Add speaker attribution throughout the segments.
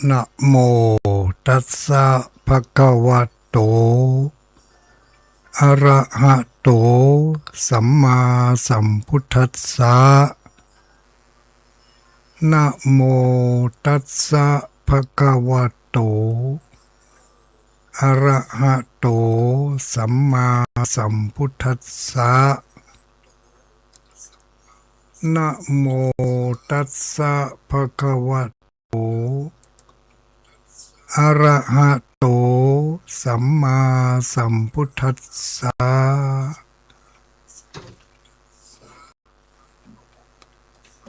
Speaker 1: นะโมตัสสะภะคะวะโตอะระหะโตสัมมาสัมพุทธัสสะนะโมตัสสะภะคะวะโตอะระหะโตสัมมาสัมพุทธัสสะนะโมตัสสะภะคะวะโตอะระหะโตสัมมาสัมพุทธัสสะ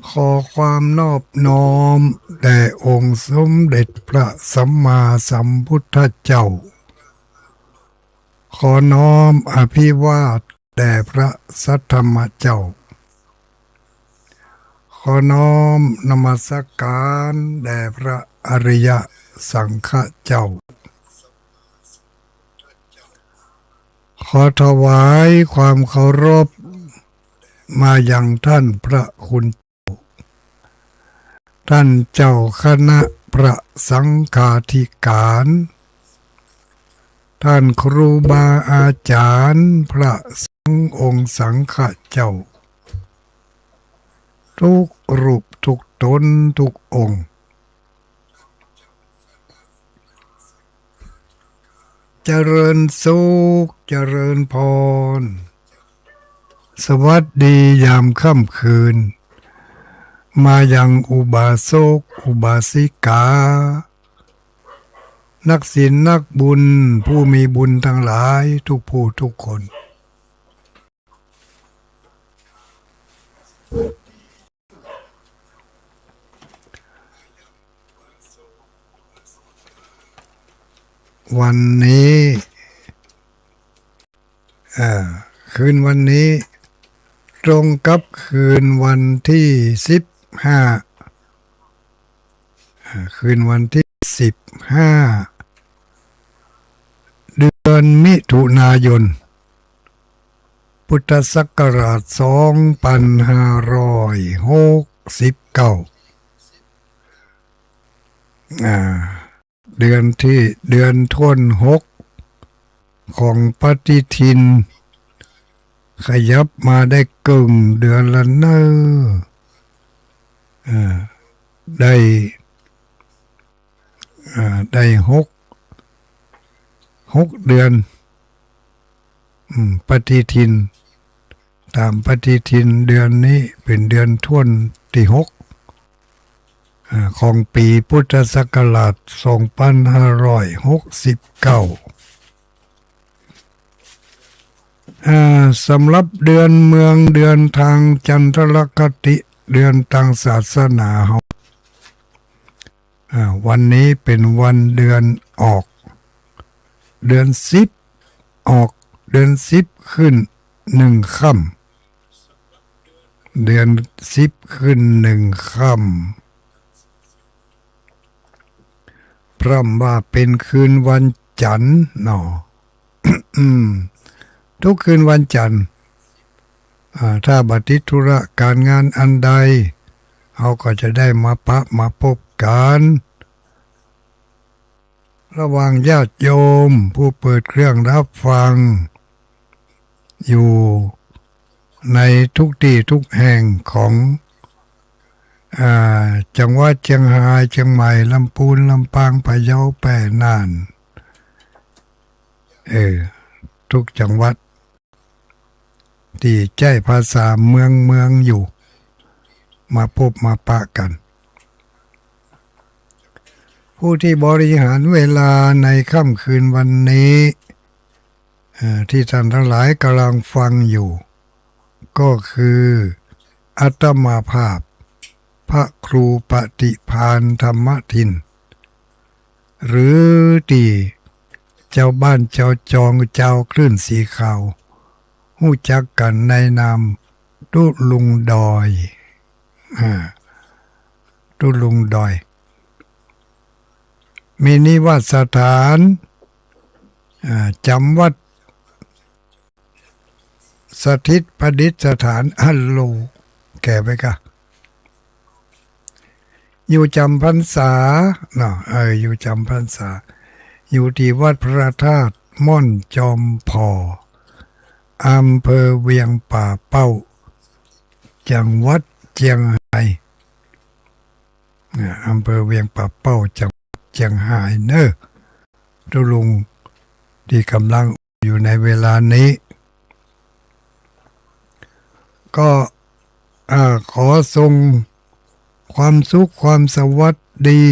Speaker 1: ขอความนอบน้อมแด่องค์สมเด็จพระสัมมาสัมพุทธเจ้าขอน้อมอภิวาทแด่พระสัทธรรมเจ้าขอน้อมนมัสการแด่พระอริยสังฆเจ้าขอถวายความเคารพมายังท่านพระคุณท่านเจ้าคณะพระสังฆาธิการท่านครูบาอาจารย์พระสงฆ์องค์สังฆเจ้าทุกรูปทุกตนทุกองค์เจริญสุขเจริญพรสวัสดียามค่ำคืนมายังอุบาสกอุบาสิกานักศีลนักบุญผู้มีบุญทั้งหลายทุกผู้ทุกคนวันนี้คืนวันนี้ตรงกับคืนวันที่15คืนวันที่15เดือนมิถุนายนพุทธศักราช2569เดือนธันวาคมของปฏิทินขยับมาได้กึ่งเดือนละเนอได้หกเดือนปฏิทินตามปฏิทินเดือนนี้เป็นเดือนธันวาคมที่6ของปีพุทธศักราช2569สำหรับเดือนเมืองเดือนทางจันทรคติเดือนทางศาสนาวันนี้เป็นวันเดือนออกเดือน10ออกเดือน10ขึ้น1ค่ำเดือน10ขึ้น1ค่ำพร่ำว่าเป็นคืนวันจันทร์เนาะ ทุกคืนวันจันทร์ถ้าบัติธุระการงานอันใดเขาก็จะได้มาพบกันระหว่างญาติโยมผู้เปิดเครื่องรับฟังอยู่ในทุกที่ทุกแห่งของจังหวัดเชียงรายเชียงใหม่ลำพูนลำปางพะเยาแพร่น่านทุกจังหวัดที่ใช้ภาษาเมืองอยู่มาพบมาปะกันผู้ที่บริหารเวลาในค่ำคืนวันนี้ที่ท่านทั้งหลายกำลังฟังอยู่ก็คืออาตมาภาพพระครูปฏิภาณธรรมทินหรือที่เจ้าบ้านเจ้าจองเจ้าคลื่นสีขาวหู้จักกันในนามตุลุงดอยตุลุงดอยมีนิวาสสถานจำวัดสถิตประดิษฐานฮัลโหลแก่ไปกะ อยู่จำพรรษาเนาะอยู่จำพรรษาอยู่ที่วัดพระธาตุม่อนจอมพออำเภอเวียงป่าเป้าจังหวัดเชียงรายอำเภอเวียงป่าเป้าจังหวัดเชียงรายเนอะทุลุงที่กำลังอยู่ในเวลานี้ก็ขอส่งความสุขความสวัสดี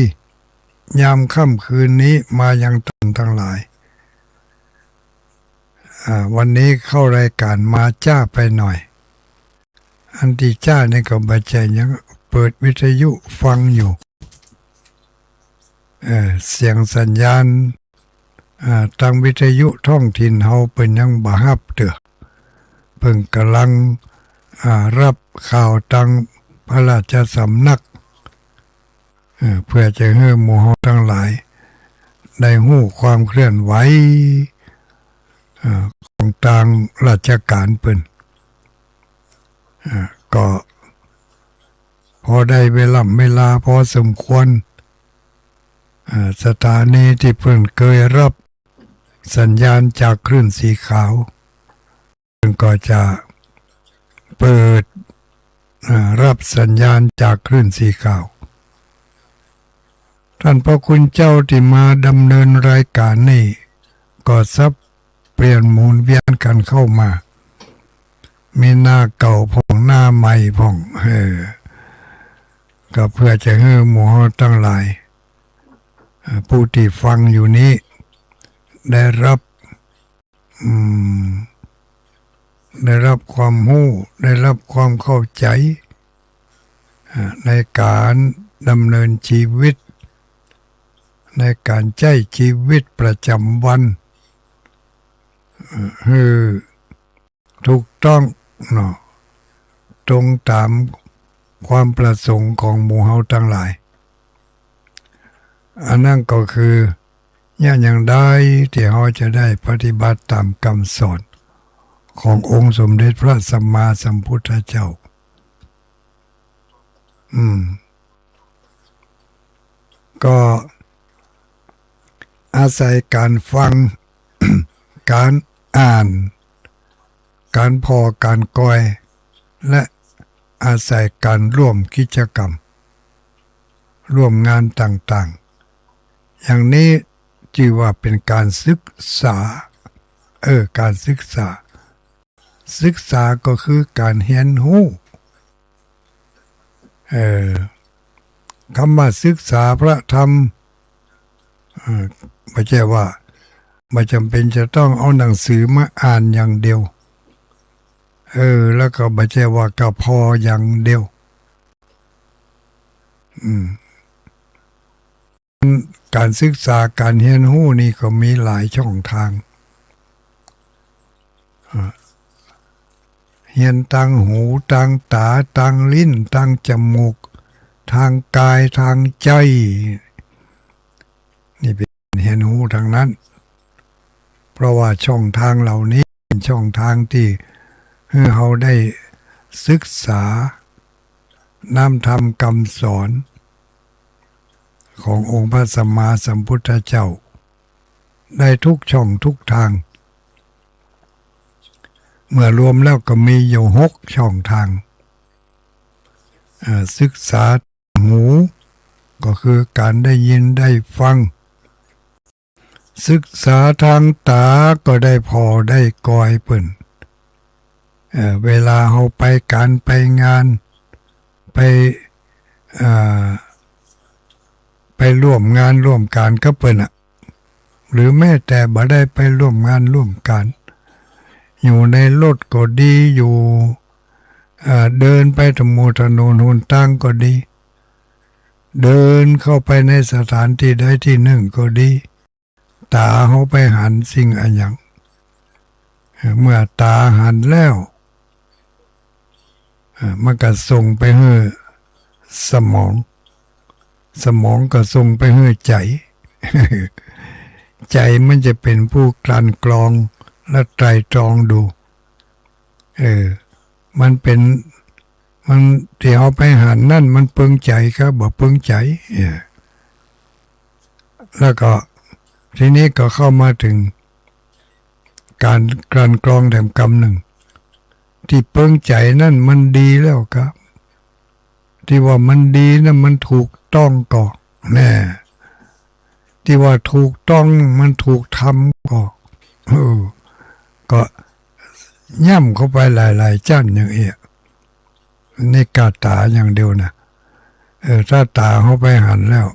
Speaker 1: ยามค่ำคืนนี้มายังท่านทั้งหลายวันนี้เข้ารายการมาจ้าไปหน่อยอันที่จ้านี่ก็บาใจยังเปิดวิทยุฟังอยู่เสียงสัญญาณทางวิทยุท้องถิ่นเฮาเป็นยังบ่ฮับเด้อเพิ่งกำลังรับข่าวทางพระราชสำนักเพื่อจะให้หมู่เฮาทั้งหลายได้ฮู้ความเคลื่อนไหวของทางราชการเพิ่นก็พอได้เวลาพอสมควรสถานีที่เพิ่นเคยรับสัญญาณจากคลื่นสีขาวเพิ่นก็จะเปิดรับสัญญาณจากคลื่นสีขาวท่านพระคุณเจ้าที่มาดำเนินรายการนี้ก็ซับเปลี่ยนหมุนเวียนกันเข้ามามีหน้าเก่าผ่องหน้าใหม่ผ่องก็เพื่อจะให้หมู่เฮาทั้งหลายผู้ที่ฟังอยู่นี้ได้รับความรู้ได้รับความเข้าใจในการดำเนินชีวิตในการใช้ชีวิตประจำวันคือถูกต้องเนาะตรงตามความประสงค์ของหมู่เฮาทั้งหลายอันนั้นก็คืออย่างใดที่เราจะได้ปฏิบัติตามคำสอนขององค์สมเด็จพระสัมมาสัมพุทธเจ้าก็อาศัยการฟัง การอ่านการพอการก้อยและอาศัยการร่วมกิจกรรมร่วมงานต่างๆอย่างนี้ชื่อว่าเป็นการศึกษาการศึกษาก็คือการเรียนรู้คำว่าศึกษาพระธรรมไม่ใช่ว่าไม่จำเป็นจะต้องเอาหนังสือมาอ่านอย่างเดียวแล้วก็ไม่ใช่ว่าก็พออย่างเดียวการศึกษาการเรียนรู้นี่ก็มีหลายช่องทางเรียนทางหูทางตาทางลิ้นทางจมูกทางกายทางใจนี่เป็นเรียนรู้ทางนั้นเพราะว่าช่องทางเหล่านี้เป็นช่องทางที่ให้เราได้ศึกษานำธรรมคำสอนขององค์พระสัมมาสัมพุทธเจ้าได้ทุกช่องทุกทางเมื่อรวมแล้วก็มีอยู่6ช่องทางศึกษาหูก็คือการได้ยินได้ฟังศึกษาทางตาก็ได้พอได้กอยเปิ้นเวลาเราไปการไปงานไปร่วมงานร่วมการก็เปิ้นหรือแม้แต่บ่ได้ไปร่วมงานร่วมการอยู่ในรถก็ดีอยู่เดินไปถนนหนทางก็ดีเดินเข้าไปในสถานที่ใดที่หนึ่งก็ดีตาเขาไปหันสิ่งอันอย่างเมื่อตาหันแล้วมันก็ส่งไปให้สมองก็ส่งไปให้ใจ ใจมันจะเป็นผู้กลั่นกรองและไตรตรองดูมันเป็น มันที่เอาไปหันนั่นมันเปิงใจครับบ่เปิงใจแล้วก็ทีนี้ก็เข้ามาถึงการกลั่นกรองแห่งกรรมหนึ่งที่เปิงใจนั่นมันดีแล้วครับที่ว่ามันดีนะมันถูกต้องก่อนแน่ที่ว่าถูกต้องมันถูกทำก่อนก็ย่ำเข้าไปหลายๆจั่นอย่างเอี้ยในกาตาอย่างเดียวนะถ้าตาเข้าไปหันแล้ว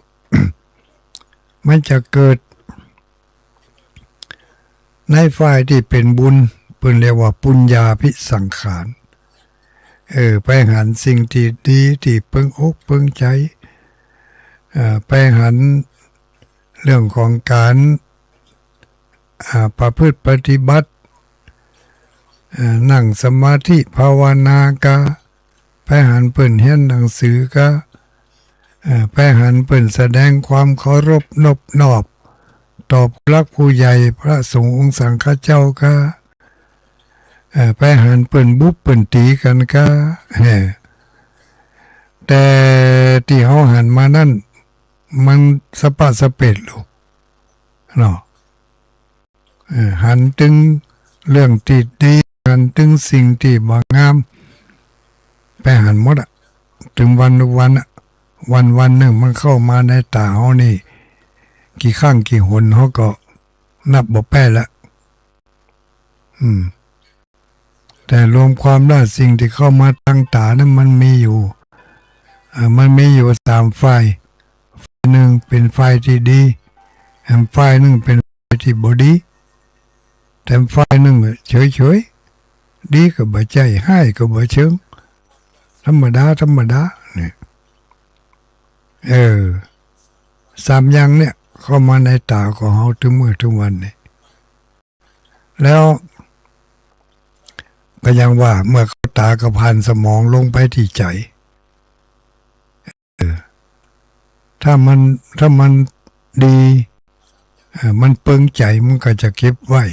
Speaker 1: มันจะเกิดในฝ่ายที่เป็นบุญเพิ่นเรียกว่าปุญญาภิสังขารไปหันสิ่งที่ดีที่เพิ่งอกเพิ่งใจไปหันเรื่องของการประพฤติปฏิบัตินั่งสมาธิภาวนากะไปหันเปิ่นเฮียนหนังสือกะไปหันเปิ่นแสดงความเคารพนบนอบตอบรักผู้ใหญ่พระสงฆ์องค์สังฆเจ้ากะไปหันเปิ่นบุบเปิ่นตีกันกะแต่ที่เขาหันมานั่นมันสะปะสะเเป็ดลูกเนาะหันถึงเรื่องที่ดีหันถึงสิ่งที่บ่งามไปหันหมดถึงวันหนึ่งมันเข้ามาในตาเขานี่กี่ข้างกี่หนเขาก็นับบ่แป้ละแต่รวมความแล้วสิ่งที่เข้ามาตั้งตานั้นมันมีอยู่สามฝ่ายหนึ่งเป็นฝ่ายที่ดีฝ่ายหนึ่งเป็นฝ่ายที่บ่ดีแต่ฝ่ายหนึ่งเฉยดีก็บ่ใจให้ก็บ่เชิงธรรมดาเนี่ยสามอย่างเนี่ยเข้ามาในตาของเขาทุกมื้อทุกวันนี่แล้วก็ยังว่าเมื่อเขาตากระพันสมองลงไปที่ใจถ้ามันดีมันเปิงใจมันก็จะเก็บไว้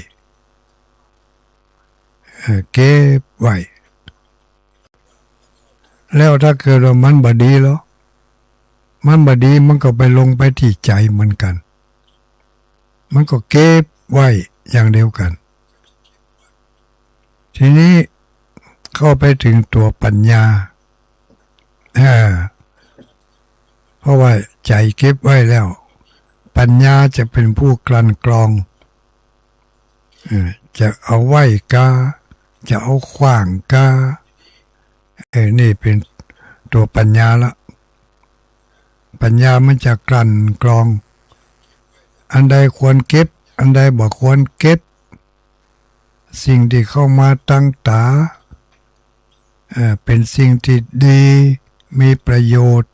Speaker 1: แล้วถ้าเกิดว่ามันบดีแล้วมันบดีมันก็ไปลงไปที่ใจเหมือนกันมันก็เก็บไว้อย่างเดียวกันทีนี้เข้าไปถึงตัวปัญญาเพราะว่าใจเก็บไว้แล้วปัญญาจะเป็นผู้กลั่นกรองจะเอาไว้กาจะเอาขว้างกานี่เป็นตัวปัญญาละปัญญามันจะกลั่นกรองอันใดควรเก็บอันใดบ่ควรเก็บสิ่งที่เข้ามาตั้งตาเป็นสิ่งที่ดีมีประโยชน์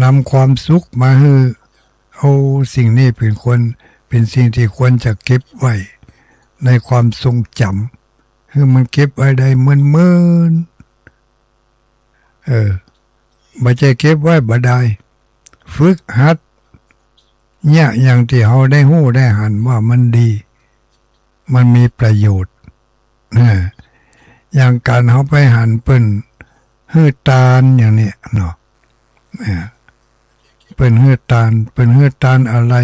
Speaker 1: นำความสุขมาให้สิ่งนี้เป็นสิ่งที่ควรจะเก็บไว้ในความทรงจำคือมันเก็บไว้ได้เมินบ่ใจเก็บไว้บ่ได้ฝึกหัดเนี่ยอย่างที่เราได้หู้ได้หันว่ามันดีมันมีประโยชน์อย่างการเขาไปหันเปิ้นฮื้อตาลอย่างนี้เนาะเปิ้นฮื้อตาลอะไร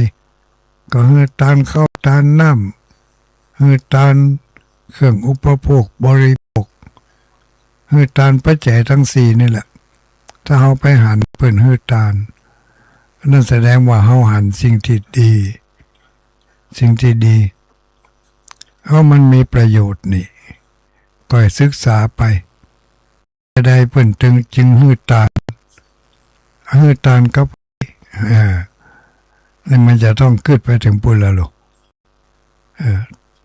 Speaker 1: ก็ฮื้อตาลข้าวตาลน้ำฮื้อตาลเครื่องอุปโภคบริโภคฮื้อตาลปัจจัยทั้งสี่นี่แหละถ้าเขาไปหันเปิ้นฮื้อตาลนั่นแสดงว่าเขาหันสิ่งที่ดีเพราะมันมีประโยชน์นี่ก็ศึกษาไปจะได้เปิ้นจึงฮื้อตาลกับนี่มันจะต้องขึ้นไปถึงปุละโล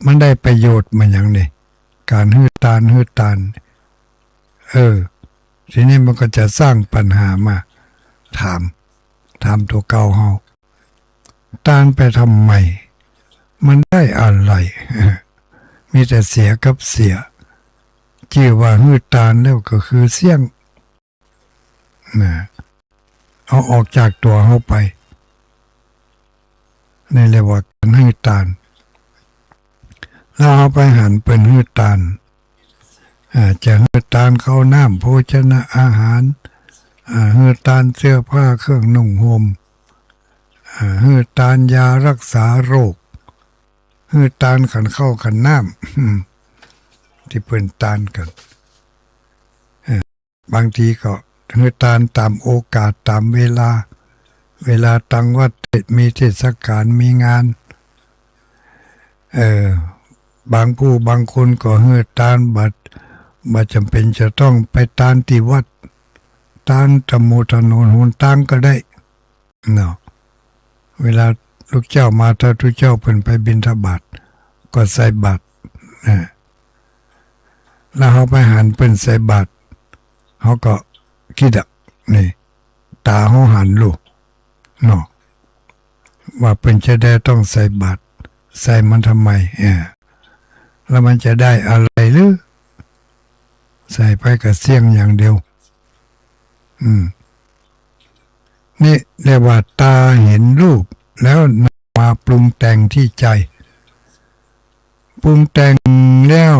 Speaker 1: มันได้ประโยชน์มาอย่างนี้การฮื้อตาลทีนี้มันก็จะสร้างปัญหามาถามตัวเก่าเฮาตาลไปทำไมมันได้อะไรมีแต่เสียกับเสียชื่อว่าฮื้อตาลแล้วก็คือเสี่ยงเอาออกจากตัวเฮาไปนี่เรียกว่าการฮื้อตาลแล้วเอาไปหันเป็นฮื้อตาล จะให้ตานข้าวน้ำโภชนะอาหารให้ตานเสื้อผ้าเครื่องนุ่งห่มให้ตานยารักษาโรคให้ตานขันข้าวขันน้ำที่เป็นตานกันบางทีก็ให้ตานตามโอกาสตามเวลาตั้งวัดมีเทศกาลมีงานบางผู้บางคนก็ให้ตานบัดจำเป็นจะต้องไปตานที่วัดตานตะมูถนนหนทางก็ได้เนาะเวลาลูกเจ้ามาถ้าลูกเจ้าเพิ่นไปบิณฑบาตก็ใส่บาตรแล้วเขาไปหันเพิ่นใส่บาตรเขาก็คิดนี่ตาเขาหันลูกเนาะว่าเพิ่นจะได้ต้องใส่บาตรใส่มันทำไมแล้วมันจะได้อะไรหรือใส่ไปกับเสียงอย่างเดียวนี่เรียกว่าตาเห็นรูปแล้วมาปรุงแต่งที่ใจปรุงแต่งแล้ว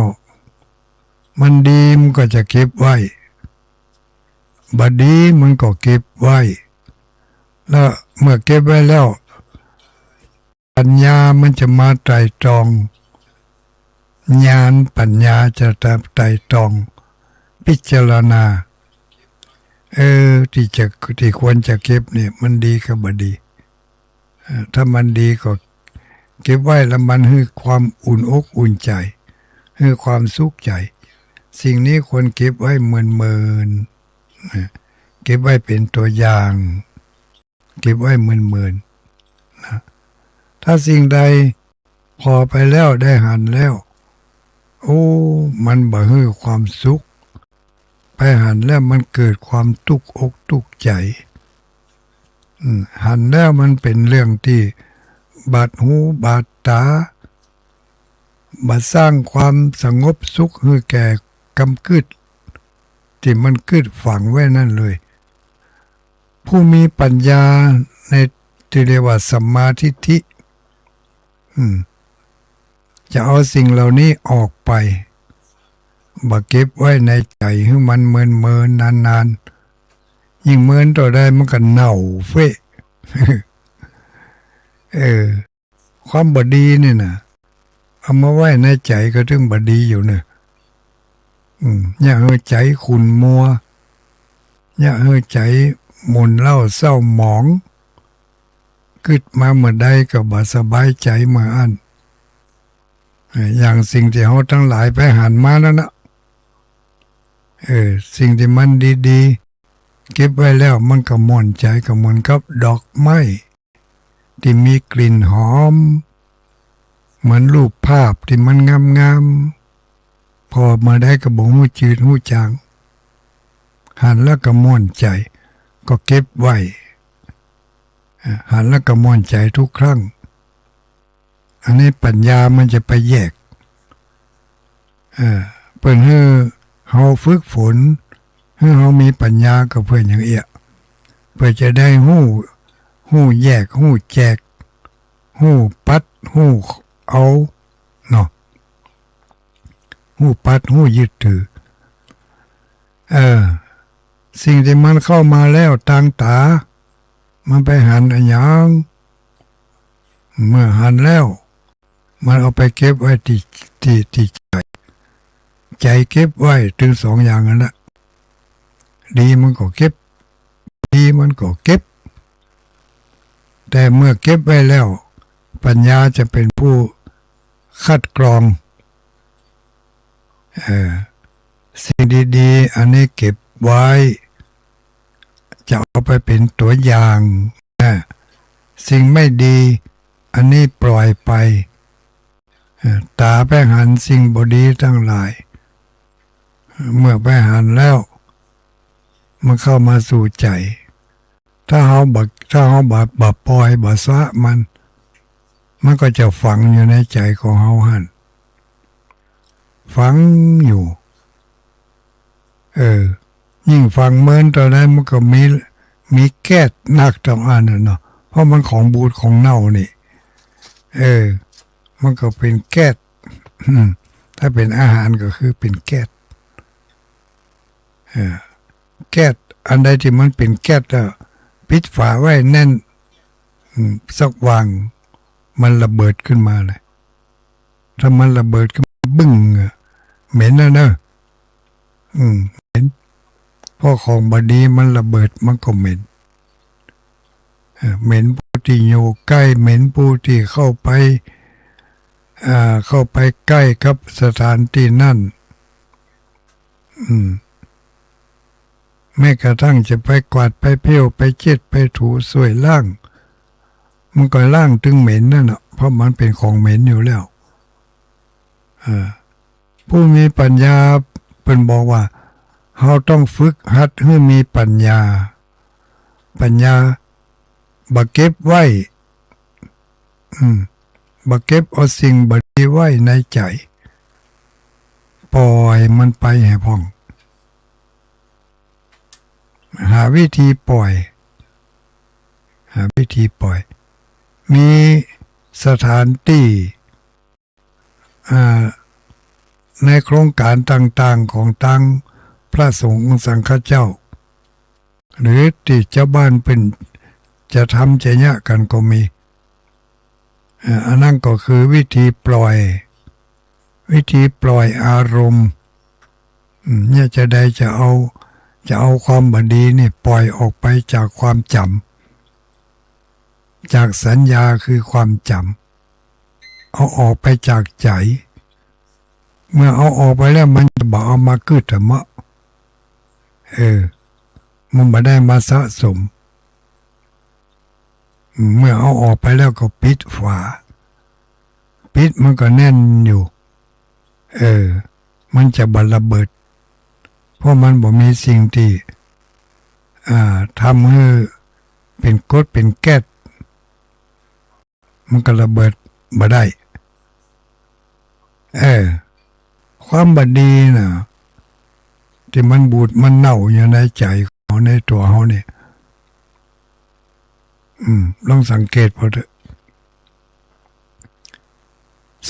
Speaker 1: มันดีมันก็จะเก็บไว้บดีมันก็เก็บไว้แล้วเมื่อเก็บไว้แล้วปัญญามันจะมาไตร่ตรองญาณปัญญาจะไตร่ตรองพิจารณาที่ควรจะเก็บเนี่ยมันดีกับบดีถ้ามันดีก็เก็บไว้แล้วมันให้ความอุ่นอกอุ่นใจให้ความสุขใจสิ่งนี้ควรเก็บไว้เมินเก็บไว้เป็นตัวอย่างเก็บไว้เมินนะถ้าสิ่งใดพอไปแล้วได้หันแล้วโอ้มันบ่ให้ความสุขไปหันแล้วมันเกิดความทุกข์อกทุกข์ใจหันแล้วมันเป็นเรื่องที่บาดหูบาดตามาสร้างความสงบสุขให้แก่กำกึดที่มันกึดฝังไว้นั่นเลยผู้มีปัญญาในที่เรียกว่าสัมมาทิฏฐิจะเอาสิ่งเหล่านี้ออกไปบ่เก็บไว้ในใจให้มันเมินนานยิ่งเมินต่อได้มันก็เน่าเฟะ ความบดีนี่นะเอามาไว้ในใจก็ถึงบดีอยู่เนี่ยอย่าให้ใจขุ่นมัวอย่าให้ใจหมุนเล่าเศร้าหมองกึดมาเมื่อใดก็บ่สบายใจเมื่ออันอย่างสิ่งที่เขาทั้งหลายไปหันมาแล้วนะสิ่งที่มันดีๆเก็บไว้แล้วมันก็ม่วนใจก็เหมือนกับดอกไม้ที่มีกลิ่นหอมเหมือนรูปภาพที่มันงามๆพอมาได้ก็บ่ฮู้จืดฮู้จางหันแล้วก็ม่วนใจก็เก็บไว้หันแล้วก็ม่วนใจทุกครั้งอันนี้ปัญญามันจะไปแยกเปิ้นให้เฮาฝึกฝนให้เฮามีปัญญากับเพื่อนอย่างเอี้ยเพื่อจะได้ฮู้แยกฮู้แจกฮู้ปัดฮู้เอาเนาะฮู้ปัดฮู้ยึดถือสิ่งที่มันเข้ามาแล้วทางตามันไปหันอะไรอย่างเมื่อหันแล้วมันเอาไปเก็บไว้ที่ใจเก็บไว้ถึงสองอย่างนั่นแหละดีมันก็เก็บดีมันก็เก็บแต่เมื่อเก็บไว้แล้วปัญญาจะเป็นผู้คัดกรองสิ่งดีๆอันนี้เก็บไว้จะเอาไปเป็นตัวอย่างสิ่งไม่ดีอันนี้ปล่อยไปตาไปหันสิ่งบดีทั้งหลายเมื่อไปหันแล้วมันเข้ามาสู่ใจถ้าเขาบับปล่อยบัสะมันก็จะฝังอยู่ในใจของเขาหันฝังอยู่ยิ่งฝังเมินตอนนั้นมันก็มีแก๊สหนักต่างอันเนาะเพราะมันของบูดของเน่านี่มันก็เป็นแก๊สถ้าเป็นอาหารก็คือเป็นแก๊ส เออแก๊สอันใดที่มันเป็นแก๊สแล้วปิดฝาไว้แน่นสักวางมันระเบิดขึ้นมาเลยถ้ามันระเบิดขึ้นมาบึ้งเหม็นนะเนอะเหม็นเพราะของบดีมันระเบิดมันก็เหม็นเหม็นผู้ที่อยู่ใกล้เหม็นผู้ที่เข้าไปใกล้กับสถานที่นั่นแม้กระทั่งจะไปกวาดไปเพี้ยวไปเช็ดไปถูสวยล่างมันก็ล่างถึงเหม็นนั่นน่ะเพราะมันเป็นของเหม็นอยู่แล้วผู้มีปัญญาเป็นบอกว่าเราต้องฝึกหัดให้มีปัญญาบักเก็บไว้บักเก็บเอาสิ่งบดีไว้ในใจปล่อยมันไปให้พ่องหาวิธีปล่อยมีสถานที่ในโครงการต่างๆของตั้งพระสงฆ์สังฆเจ้าหรือที่เจ้าบ้านเป็นจะทำจะยะกันก็มีอันนั้นก็คือวิธีปล่อยอารมณ์เนี่ยจะได้จะเอาความบดีนี่ปล่อยออกไปจากความจำจากสัญญาคือความจำเอาออกไปจากใจเมื่อเอาออกไปแล้วมันจะบอกเอามากึดมะมันไม่ได้มาสะสมเมื่อเอาออกไปแล้วก็ปิดฝาปิดมันก็แน่นอยู่มันจะบันระเบิดเพราะมันบ่มีสิ่งที่ทำให้เป็นกรดเป็นแก๊สมันก็ระเบิดบ่ได้ความบดีน่ะที่มันบูดมันเน่าอยู่ในใจของในตัวเขาเนี่ยลองสังเกตพอเถอะ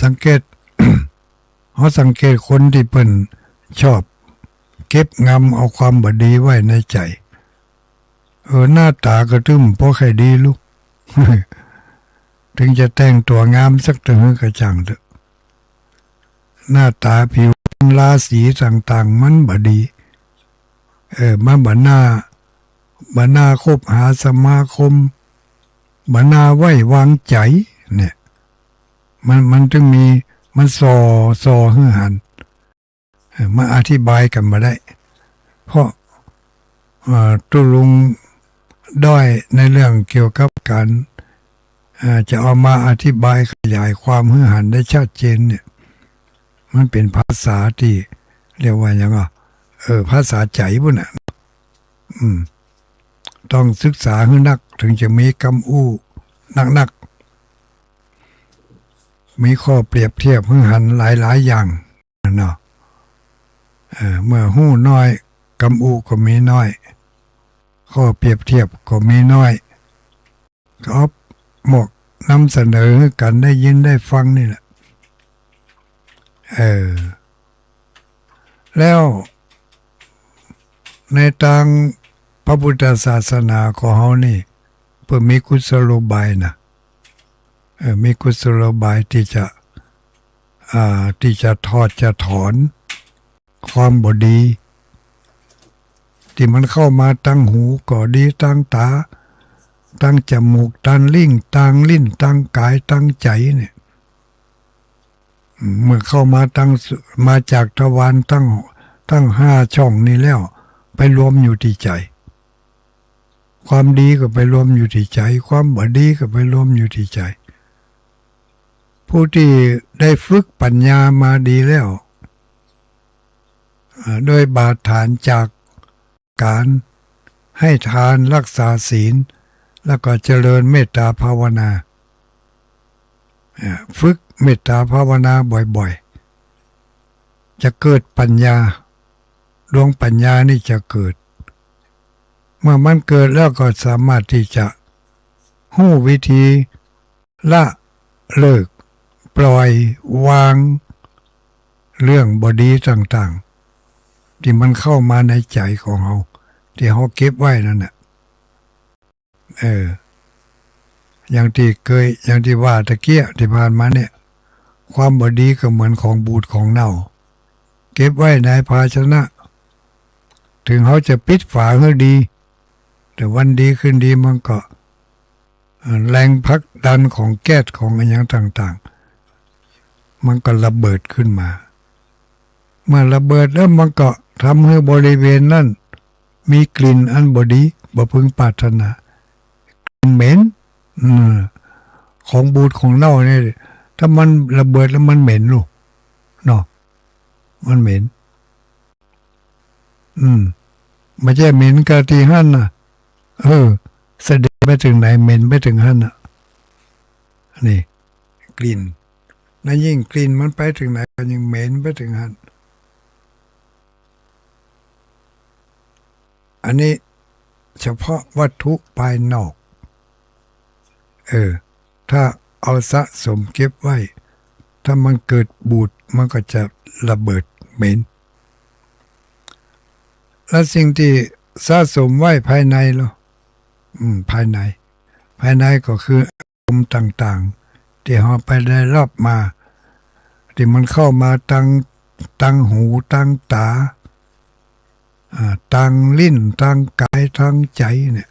Speaker 1: สังเกต เขาสังเกตคนที่เพิ่นชอบเก็บงำเอาความบดีไว้ในใจหน้าตากระตึมเพราะใครดีลูก ถึงจะแต่งตัวงามสักถึงกระจังเถอะหน้าตาผิวราศีต่างๆมันบดีมันบหน้าคบหาสมาคมบหน้าไว้วางใจเนี่ยมันจึงมีมันซอหื้อหันมาอธิบายกันมาได้เพราะตุลุงด้อยในเรื่องเกี่ยวกับการจะเอามาอธิบายขยายความหื้อหันได้ชัดเจนเนี่ยมันเป็นภาษาที่เรียกว่าอย่างภาษาใจบุ่นน่ะต้องศึกษาให้นักถึงจะมีคำอู้นักมีข้อเปรียบเทียบหื้อหันหลายอย่างเนาะเมื่อหู้น้อยคำอู้ก็มีน้อยข้อเปรียบเทียบก็มีน้อยก็หมกนำเสนอกันได้ยินได้ฟังนี่แหละแล้วในทางพระพุทธศาสนาของเขานี่เพื่อมีกุศโลบายนะมีกุศโลบายที่จะถอนความบดีที่มันเข้ามาตั้งหูก็ดีตั้งตาตั้งจมูกตั้งลิ้นตั้งกายตั้งใจเนี่ยเมื่อเข้ามาจากทวารตั้ง5 ช่องนี้แล้วไปรวมอยู่ที่ใจความดีก็ไปรวมอยู่ที่ใจความบดีก็ไปรวมอยู่ที่ใจผู้ที่ได้ฝึกปัญญามาดีแล้วโดยบาดฐานจากการให้ทานรักษาศีลแล้วก็เจริญเมตตาภาวนาฝึกเมตตาภาวนาบ่อยๆจะเกิดปัญญาดวงปัญญานี่จะเกิดเมื่อมันเกิดแล้วก็สามารถที่จะหู้วิธีละเลิกปล่อยวางเรื่องบดีต่างๆ ที่มันเข้ามาในใจของเราที่เราเก็บไว้นั่นน่ะอย่างที่ว่าตะเกียที่ผ่านมาเนี่ยความบดีก็เหมือนของบูดของเน่าเก็บไว้ในภาชนะถึงเขาจะปิดฝาให้ดีแต่วันดีขึ้นดีมันก็แรงผลักดันของแก๊สของอะไรอย่างต่างๆมันก็ระเบิดขึ้นมาเมื่อระเบิดแล้วมันก็ทำให้บริเวณนั้นมีกลิ่นอันบดีบ่พึงปรารถนากลิ่นเหม็นของบูดของเน่าเนี่ยถ้ามันระเบิดแล้วมันเหม็นลูกเนาะมันเหม็นไม่ใช่เหม็นกะทิหั่นน่ะแสดงไปถึงไหนเหม็นไปถึงหั่นน่ะนี่กลิ่นนั่นยิ่งกลิ่นมันไปถึงไหนก็ยิ่งเหม็นไปถึงหั่นอันนี้เฉพาะวัตถุภายนอกถ้าเอาสะสมเก็บไว้ถ้ามันเกิดบูดมันก็จะระเบิดเหม็นและสิ่งที่สะสมไว้ภายในเหรอภายในก็คืออารมณ์ต่างๆที่เราไปได้รับมาที่มันเข้ามาตั้งหูตั้งตาตั้งลิ้นตั้งกายตั้งใจเนี่ย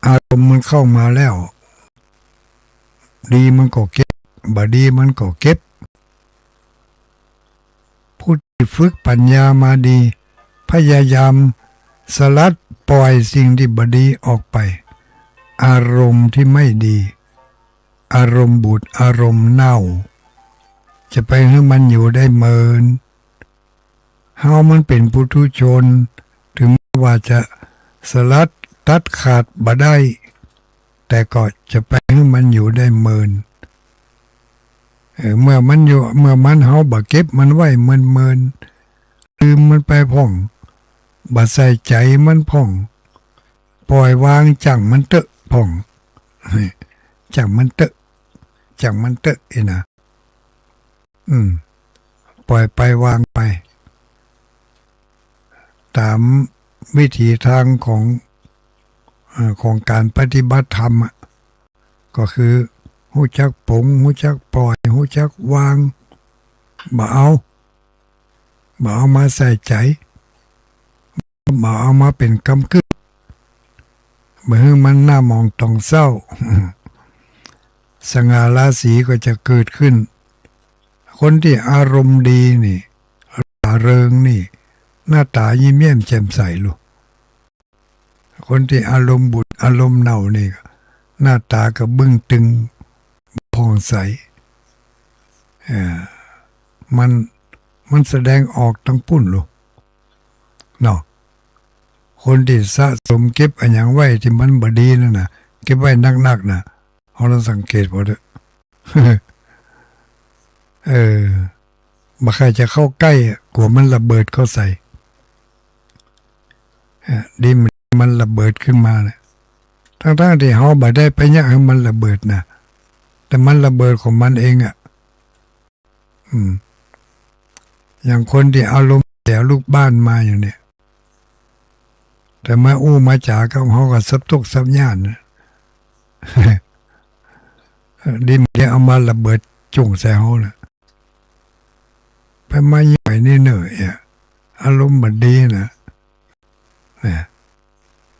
Speaker 1: อารมณ์มันเข้ามาแล้วดีมันก็เก็บบดีมันก็เก็บผู้ที่ฝึกปัญญามาดีพยายามสลัดปล่อยสิ่งที่บดีออกไปอารมณ์ที่ไม่ดีอารมณ์บูดอารมณ์เน่าจะไปให้มันอยู่ได้เมินเฮามันเป็นปุถุชนถึงว่าจะสลัดตัดขาดบ่ได้แต่ก็จะไปให้มันอยู่ได้เมินเมื่อมันเฮาบ่เก็บมันไว้เมินลืมมันไปพ่องบ่ใส่ใจมันพ่องปล่อยวางจังมันเตอะพ่องจังมันเตอะนะปล่อยไปวางไปตามวิถีทางของการปฏิบัติธรรมก็คือหู้จักปลงหู้จักปล่อยหู้จักวางบ่เอามาใส่ใจบ่เอามาเป็นกำกึ่งเมื่อมันน่ามองต้องเศร้าสง่าราศีก็จะเกิดขึ้นคนที่อารมณ์ดีนี่ร่าเริงนี่หน้าตายิ้มแย้มแจ่มใสลูกคนที่อารมณ์บุญอารมณ์เน่านี่หน้าตาก็บึ้งตึงผ่องใสมันแสดงออกทั้งปุ่นลูกเนาะคนที่สะสมเก็บอันอย่างไว้ที่มันบดีนั่นน่ะเก็บไว้นักๆน่ะเราสังเกตพอเด้อบ่ใครจะเข้าใกล้กลัวมันระเบิดเข้าใส่ดิมันระเบิดขึ้นมาเนี่ยทั้งที่เฮาบ่ได้ไปยะให้มันระเบิดนะแต่มันระเบิดของมันเองอย่างคนที่อารมณ์แจ๋วลูกบ้านมาอยู่เนี่ยแต่มาอู้มาจ๋ากับเฮาก็สับทุกสับย่านนะดินเนี่ยเอามาระเบิดจุ่งใส่เฮาน่ะไปมาใหญ่นี่เหนื่อยอารมณ์บ่ดีนะ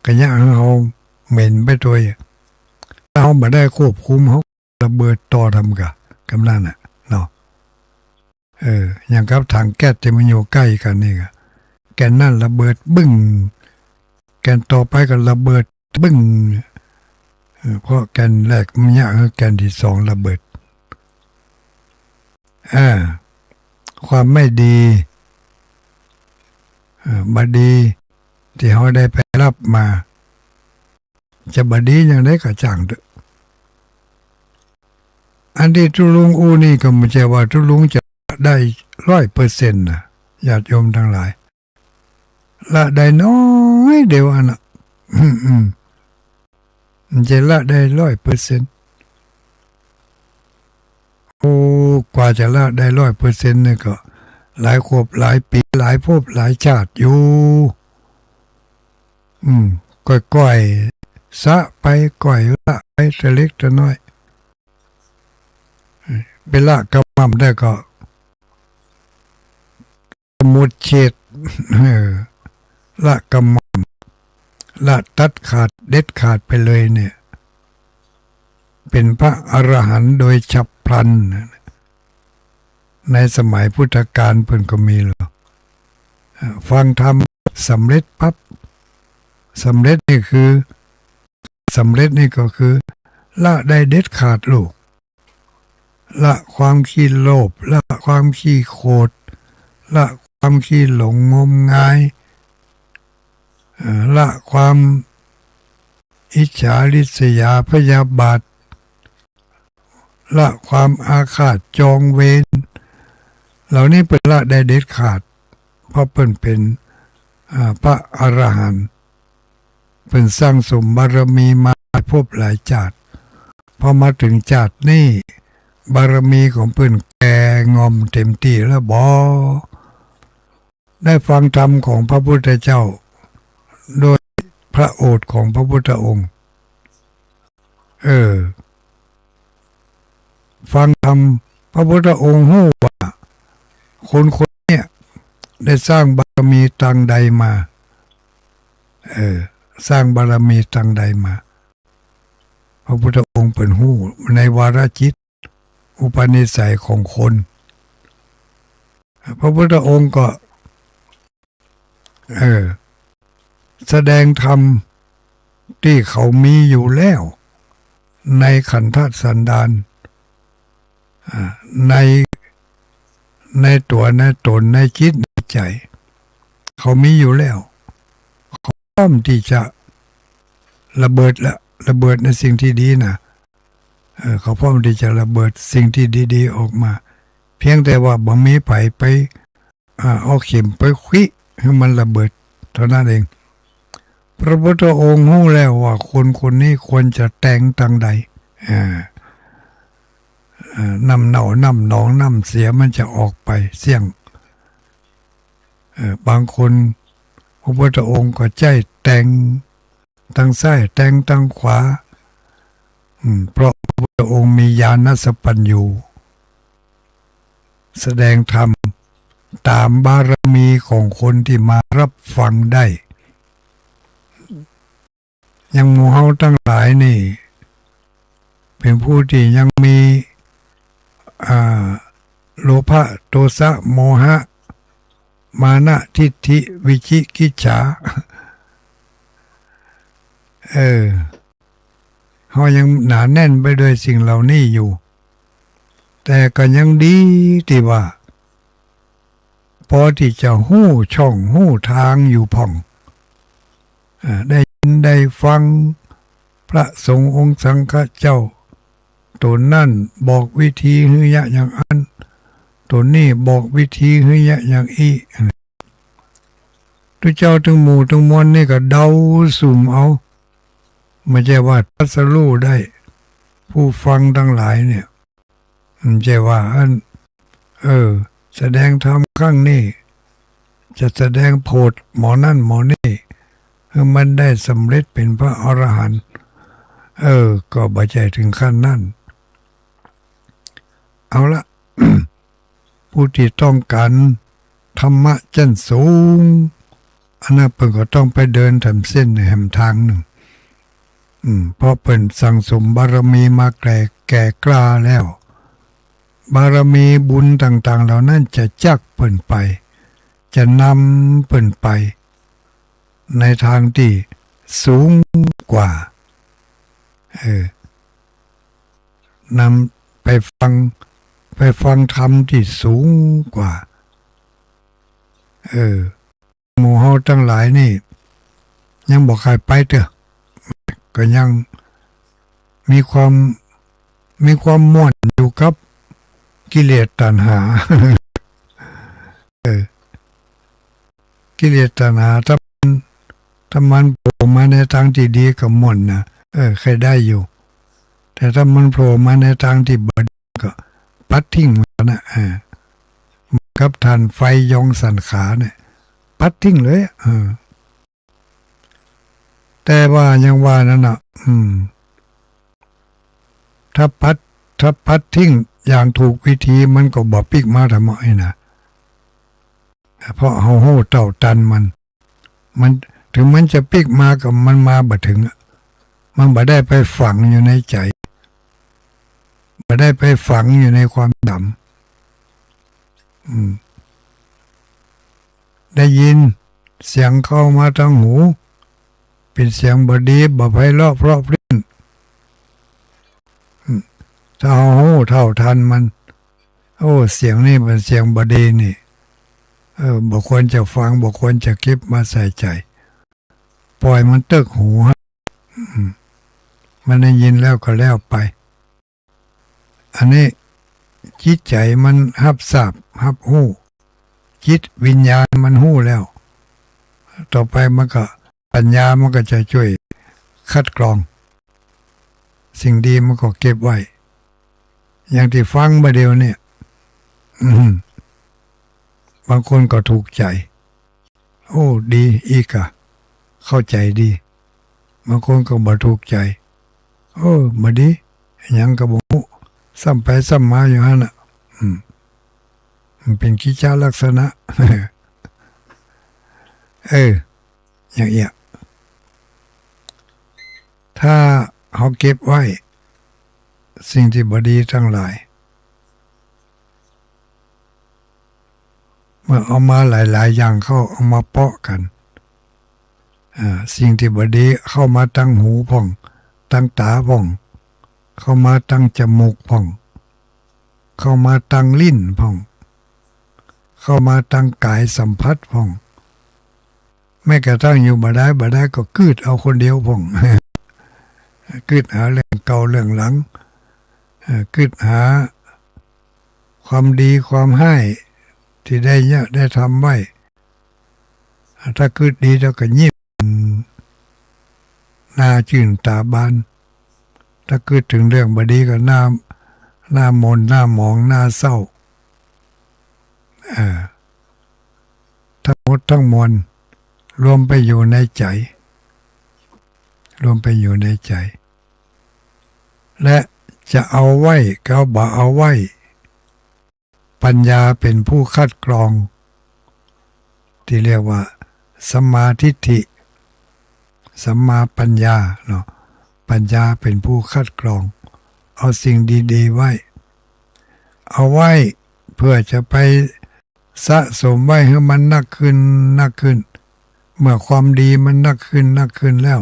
Speaker 1: กระยะเฮาเหม็นไปตัวถ้าเฮาบ่ได้ควบคุมเฮาระเบิดต่อทำกำลังน่ะเนาะอย่างกับถังแก๊สที่มันอยู่ใกล้กันนี่ก็แกนนั่นระเบิดบึ้งแกนต่อไปก็ระเบิดบึ้งเพราะแกนแรกมันยากแกนที่สองระเบิดความไม่ดีบดีที่เขาได้ไปรับมาจะบดีอย่างไรก็จังเถอะอันที่ทุลุงอูนี่ก็ไม่ใช่ว่าทุลุงจะได้ 100% นะญาติโยมทั้งหลายละได้น้อยเดียวน่ะมันจะละได้ 100%โอ้กว่าจะละได้ 100% เนี่ยก็ หลายขวบหลายปีหลายภพหลายชาติอยู่ก้อยๆสะไปก้อยละไปแต่เล็กแต่น้อยเป็นละกำมั่มได้ก็หมดเฉดละกำมั่มละตัดขาดเด็ดขาดไปเลยเนี่ยเป็นพระอรหันต์โดยฉับพลันในสมัยพุทธกาลเพิ่นก็มีหรอฟังธรรมสำเร็จปั๊บสำเร็จนี่คือสำเร็จนี่ก็คือละได้เด็ดขาดลูกละความขี้โลภละความขี้โคตรละความขี้หลงงมงายละความอิจฉาริษยาพยาบาทละความอาฆาตจองเวรเหล่านี้เป็นละได้เด็ดขาดเพราะเป็นพระอรหันต์เป็นสร้างสมบารมีมาพบหลายชาติพอมาถึงชาตินี้บารมีของเพิ่นแก่งอมเต็มที่แล้วบ่ได้ฟังธรรมของพระพุทธเจ้าโดยพระโอษฐ์ของพระพุทธองค์ฟังธรรมพระพุทธองค์ฮู้ว่าคนเนี่ยได้สร้างบารมีทางใดมาสร้างบารมีทางใดมาพระพุทธองค์เปิดหู้ในวาระจิตอุปนิสัยของคนพระพุทธองค์ก็แสดงธรรมที่เขามีอยู่แล้วในขันธสันดานในตัวในตนในจิตในใจเขามีอยู่แล้วเขาพร้อมที่จะระเบิดในสิ่งที่ดีนะเขาพร้อมที่จะระเบิดสิ่งที่ดีๆออกมาเพียงแต่ว่าบ่มีไปเอาเข็มไปควิให้มันระเบิดเท่านั้นเองพระพุทธองค์รู้แล้วว่าคนนี้ควรจะแต่งทางใดน้ำเน่าน้ำหนองน้ำเสียมันจะออกไปเสี่ยงบางคนพระพุทธองค์ก็ใจแต่งทางซ้ายแต่งทางขวาเพราะพระพุทธองค์มีญาณสัพพัญญูแสดงธรรมตามบารมีของคนที่มารับฟังได้ยังหมู่เฮาทั้งหลายนี่เป็นผู้ที่ยังมีโลภะโทสะโมหะมานะทิฏฐิวิจิกิจฉาเฮายังหนาแน่นไปด้วยสิ่งเหล่านี้อยู่แต่ก็ยังดีที่ว่าพอที่จะหู้ช่องหู้ทางอยู่พ่องได้ยินได้ฟังพระสงฆ์องค์สังฆเจ้าตัวนั่นบอกวิธีหือยะอย่างอันตัวนี้บอกวิธีหือยะอย่างอีทุกเจ้าทั้งหมู่ทั้งมวลนี่ก็เดาสุ่มเอาไม่ใช่ว่าทัศรู้ได้ผู้ฟังทั้งหลายเนี่ยไม่ใช่ว่าแสดงธรรมข้างนี้จะแสดงโพธิหมอนั่นหมอนี่มันได้สำเร็จเป็นพระอรหันต์ก็บ่ใจถึงขั้นนั้นเอาละ ผู้ที่ต้องการธรรมะชั้นสูงอันนั้นเพิ่นก็ต้องไปเดินทำเส้นแห่งทางหนึ่งเพราะเพิ่นสั่งสมบารมีมาแก่กล้าแล้วบารมีบุญต่างๆเหล่านั้นจะจักเพิ่นไปจะนำเพิ่นไปในทางที่สูงกว่านำไปฟังธรรมที่สูงกว่าหมู่เฮาทั้งหลายนี่ยังบอกใครไปเถอะก็ยังมีความม่วนอยู่กับกิเลสตัณหา กิเลสตัณหาถ้ามันโผล่มาในทางที่ดีก็ม่วนนะเคยได้อยู่แต่ถ้ามันโผล่มาในทางที่บดก็ปัดทิ้งแล้วนะ กับท่านไฟยงสันขาเนี่ยปัดทิ้งเลยแต่ว่ายังว่านั่นน่ะถ้าพัดทิ้งอย่างถูกวิธีมันก็บ่ปิกมาทำไมนะเพราะเฮาโหเต่าตันมันถึงมันจะปิกมากับมันมาบ่ถึงมันบ่ได้ไปฝังอยู่ในใจบ่ได้ไปฝังอยู่ในความดำได้ยินเสียงเข้ามาทางหูเป็นเสียงบดีบ่ไพเราะเพราะพริ้นถ้าเฮาโหเท่าทันมันเสียงนี่เป็นเสียงบดีนี่บ่ควรจะฟังบ่ควรจะเก็บมาใส่ใจปล่อยมันตึกหูมันได้ยินแล้วก็แล้วไปอันนี้จิตใจมันหับทราบหับหู้จิตวิญญาณมันหู้แล้วต่อไปมันก็ปัญญามันก็จะช่วยคัดกรองสิ่งดีมันก็เก็บไว้อย่างที่ฟังมาเดียวเนี่ยบางคนก็ถูกใจดีอีกอะเข้าใจดีบางคนก็บ่ถูกใจบ่ดียังก็บ่ฮู้ซ้ำไปซ้ำมาอยู่หั่นน่ะมันเป็นกิจจลักษณะอย่างเงี้ยถ้าเขาเก็บไว้สิ่งที่บ่ดีทั้งหลายเมื่อเอามาหลายๆอย่างเข้าเอามาเปาะกันสิ่งที่บ่ดีเข้ามาตั้งหูพ่องตั้งตาพ่องเข้ามาตั้งจมูกพ่องเข้ามาตั้งลิ้นพ่องเข้ามาตั้งกายสัมผัสพ่องแม้กระทั่งอยู่บ่ได้ก็คืดเอาคนเดียวพ่องคืดหาเรื่องเก่าเรื่องหลังคืดหาความดีความให้ที่ได้เนี่ยได้ทำไว้ถ้าคืดดีแล้วก็ยิ้มหน้าชื่นตาบานถ้าคืดถึงเรื่องบดีก็หน้ามนหน้าหมองหน้าเศร้าทั้งหมดทั้งมวลรวมไปอยู่ในใจและจะเอาไว้ก็บ่เอาไว้ปัญญาเป็นผู้คัดกรองที่เรียกว่าสัมมาทิฏฐิสัมมาปัญญาเนาะปัญญาเป็นผู้คัดกรองเอาสิ่งดีๆไว้เอาไว้เพื่อจะไปสะสมไว้ให้มันนักขึ้นเมื่อความดีมันนักขึ้นแล้ว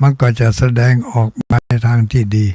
Speaker 1: มันก็จะแสดงออกมาในทางที่ดี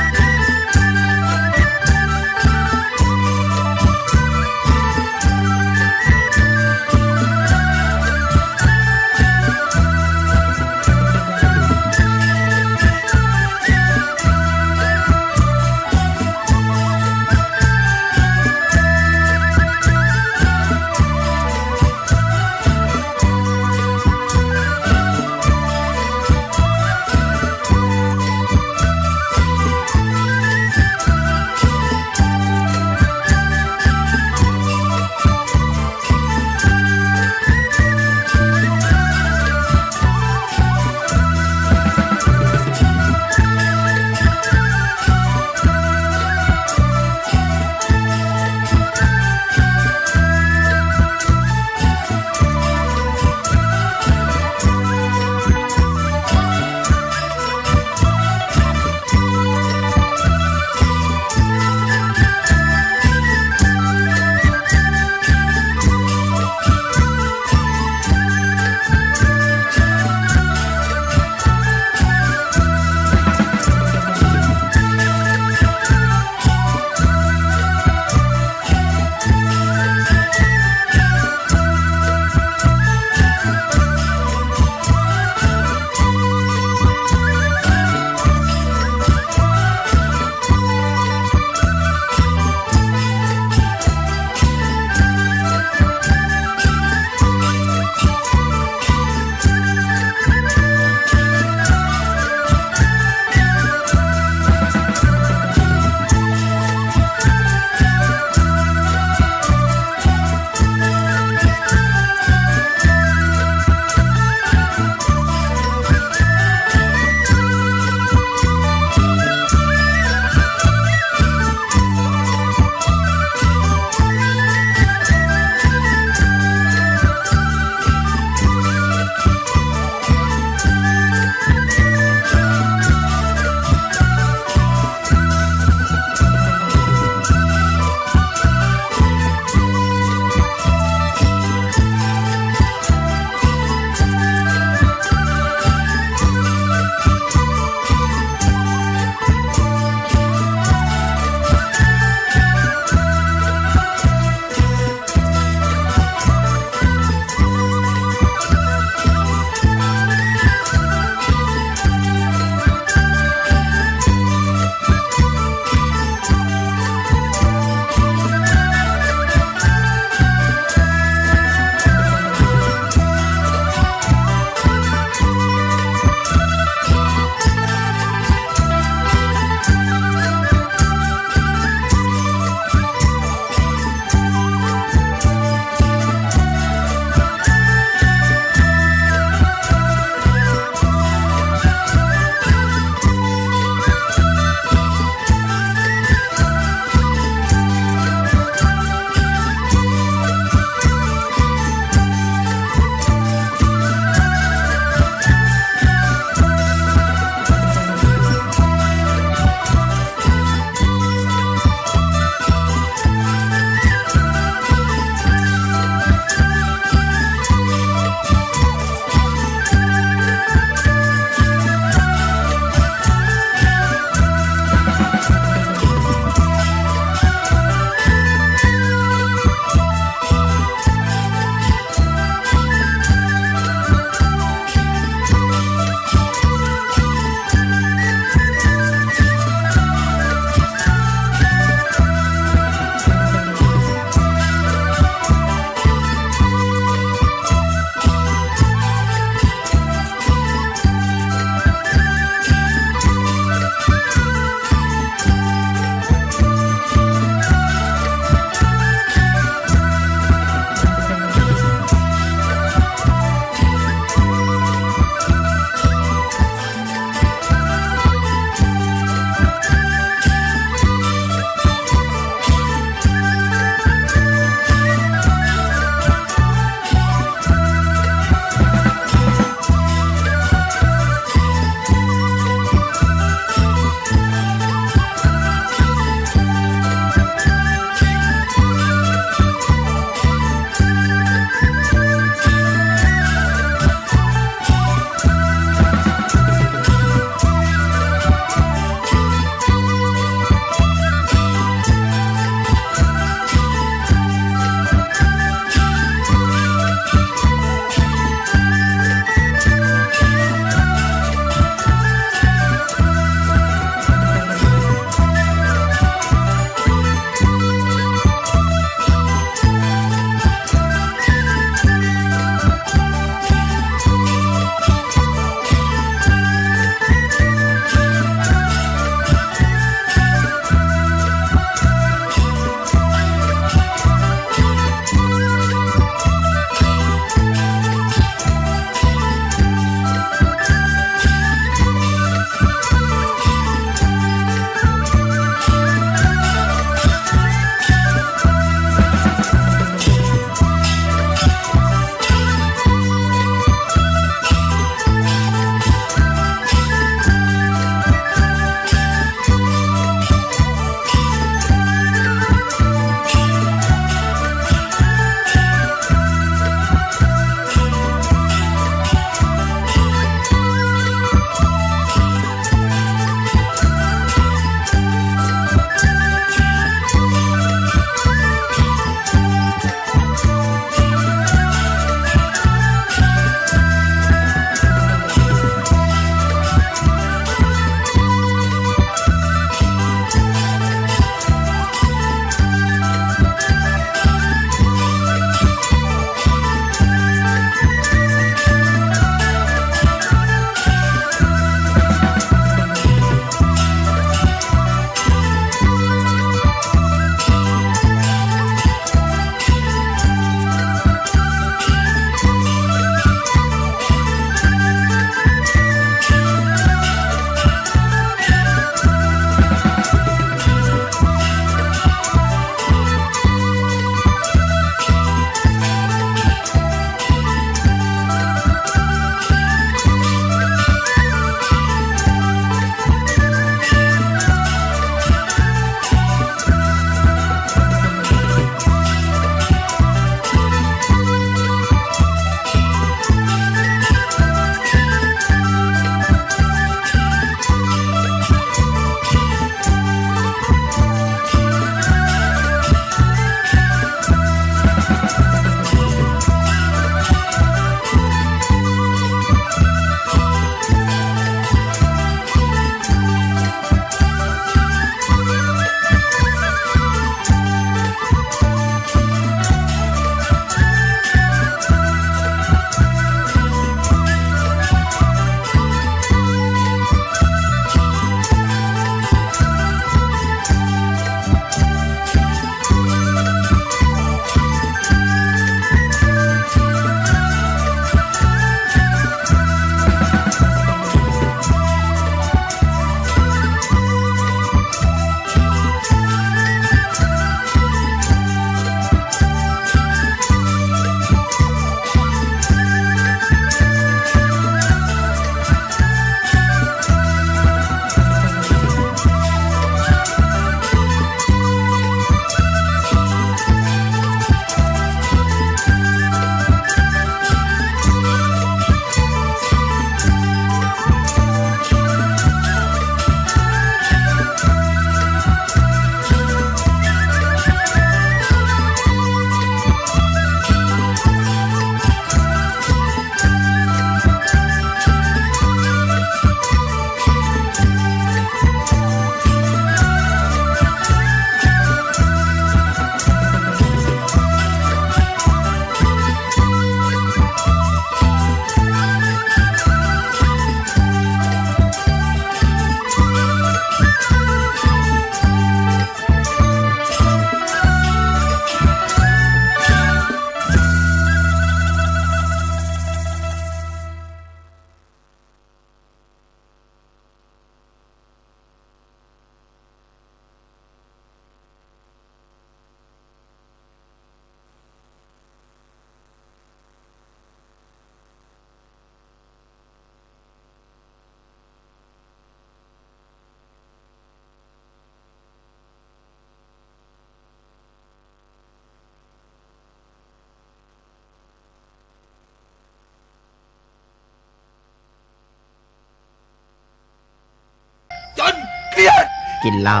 Speaker 2: กินเหล้า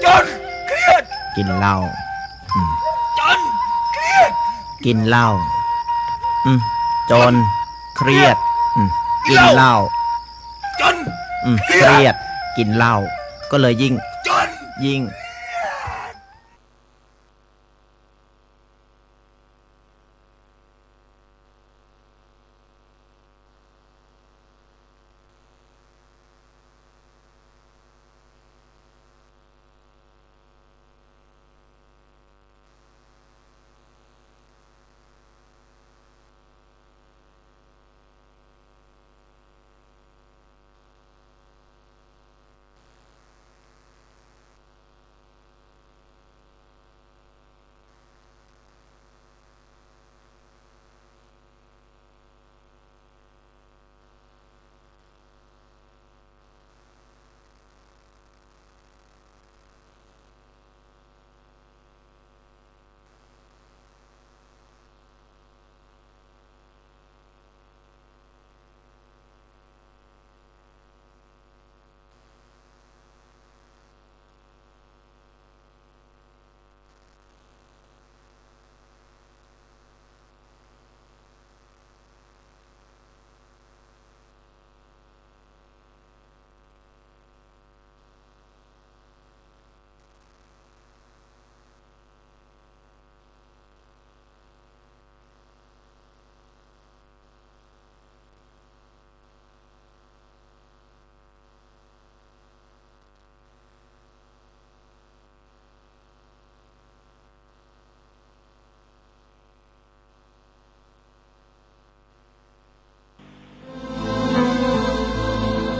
Speaker 3: จนเครียด
Speaker 2: กินเหล้า
Speaker 3: จนเครียด
Speaker 2: กินเหล้าจนเครียดกินเหล้า
Speaker 3: จน
Speaker 2: เครียดกินเหล้าก็เลยยิ่ง
Speaker 3: จน
Speaker 2: ยิ่ง